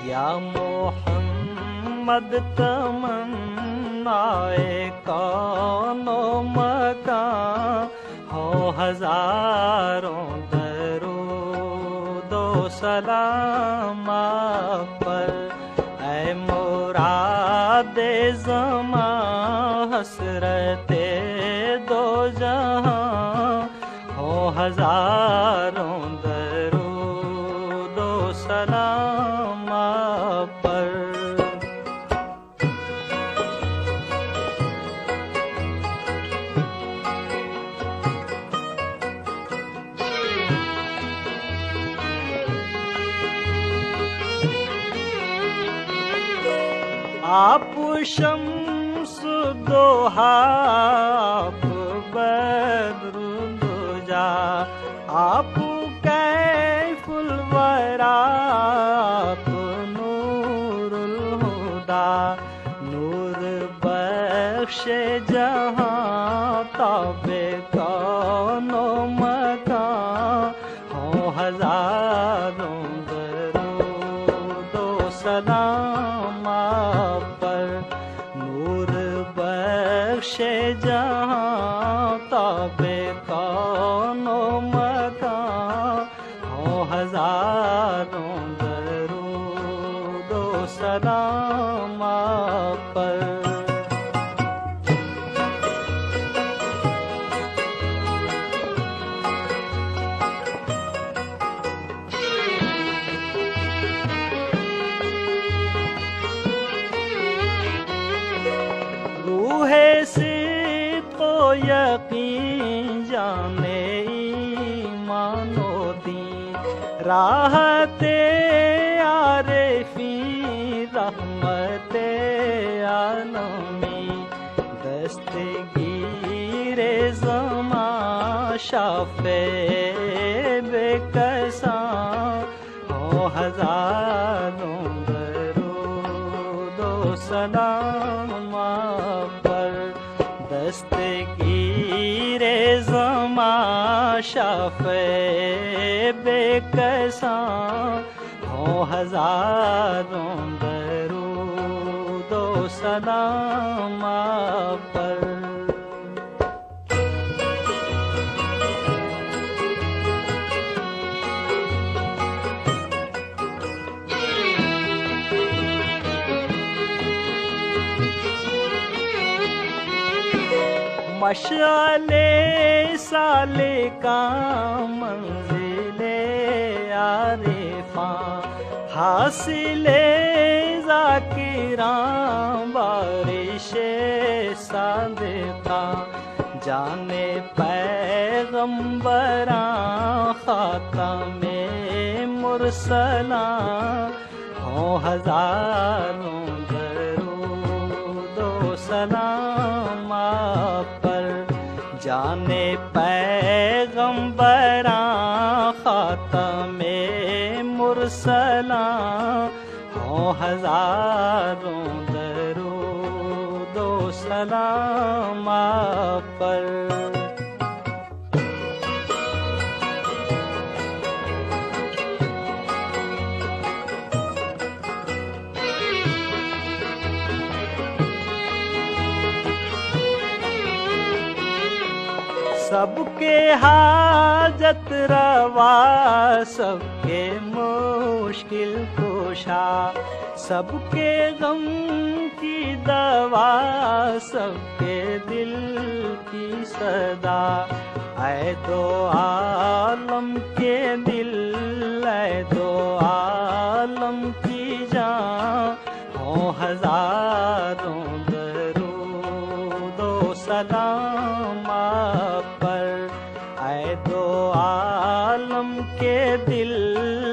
या मोहम्मद तमन्नाए कौनो मकां हो हजारों दरूदो सलाम आप पर। ऐ मुरादे ज़मां हसरते दो जहां हो हजारों दरूदो सलाम आप पर। आप शम्स दोहा आप बद्र दुजा आप कैफुल वरा आप नूरुल हुदा नूर बख्शे जहां ताबे कौनो मकां हो हजारों दरूदो सलाम आप पर। नूर बख्शे जहां ताबे कौनो मकां हो हजारों दरूदो सलाम आप पर। रूहे सिद्क़ो यकीन जाने ईमानो दीन राहते आरिफी रहमते आलमी दस्तगीरे ज़मां शाफ़े बेकसां हो हजारों दरूदो सलाम आप पर। दस्तगीरे ज़मां शाफ़े बेकसां हो हजारों दरूदो सलाम आप पर। मशाले साले का मंजिले आरिफा हासिले ज़ाकिरां बारिशे सादिका जाने पैगंबरां खातमे मुरसलां हो हजारों दरूदो सलाम आप पर। जाने पैगंबरां खातमे मुरसलां हो हजारों दरूदो सलाम आप पर। सबके हाजत रवा सबके मुश्किल कुशा सबके गम की दवा सबके दिल की सदा। ऐ दो आलम के दिल ऐ दो आलम की जान हो हजारों दरूदो सलाम आप पर। ऐ दो आलम के दिल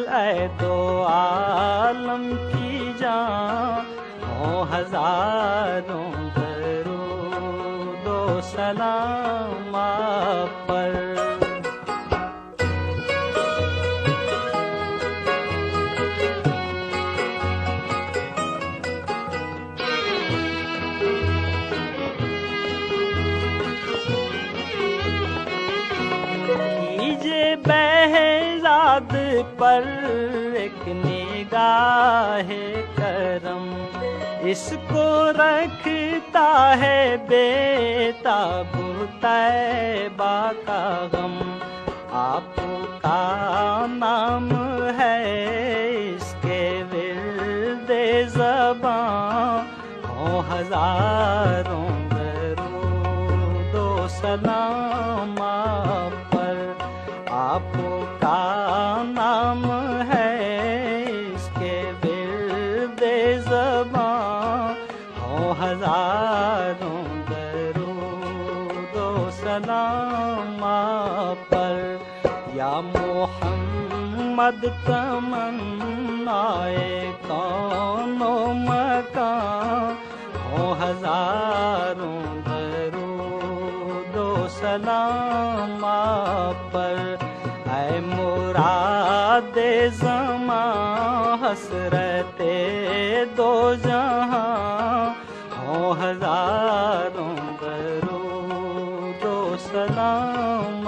ऐ दो आलम की जान हो हजारों दरूदो सलाम आप पर। बहज़ाद पर एक निगाह निगाहे करम, इसको रखता है बेताबू तैबा का गम। आपका नाम है इसके विर्दे ज़बां, हो हजारों दरूदो सलाम आप पर। आपका नाम है इसके विर्दे ज़बां, हो हजारों दरूदो सलाम आप पर। या मोहम्मद तमन्नाए कौनो मकान, हो हजारों दरूदो सलाम आप पर। ऐ मुरादे ज़मां हसरते दो जहां, हो हजारों दरूदो सलाम